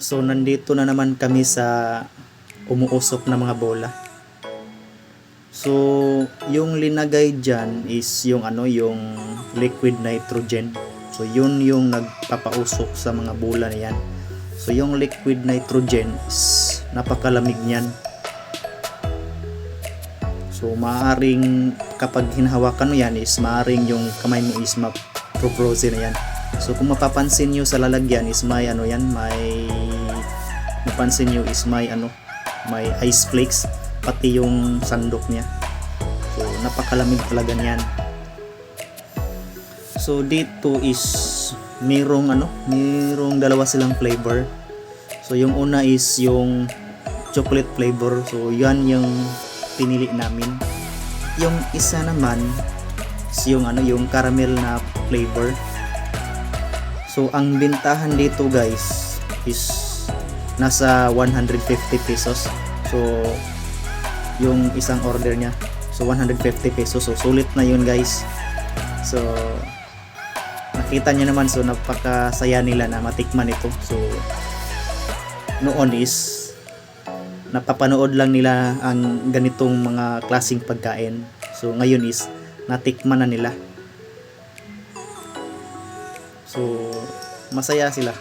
So nandito na naman kami sa umuusok na mga bola. So yung linagay dyan is yung yung liquid nitrogen. So yun yung nagpapausok sa mga bola na yan. So yung liquid nitrogen is napakalamig niyan. So maaring kapag hinahawakan mo yan is maaring yung kamay mo is ma-frozen na yan. So kung mapapansin nyo sa lalagyan is may mapansin nyo is may ice flakes pati yung sandok niya. So napakalamig talaga niyan. So dito is merong dalawa silang flavor. So yung una is yung chocolate flavor. So yan yung pinili namin. Yung isa naman is yung caramel na flavor. So ang bintahan dito guys is nasa 150 pesos. So yung isang order niya, so 150 pesos. So sulit na yun guys. So nakita niyo naman, so napakasaya nila na matikman ito. So noon is napapanood lang nila ang ganitong mga klaseng pagkain. So ngayon is natikman na nila. So masaya sila.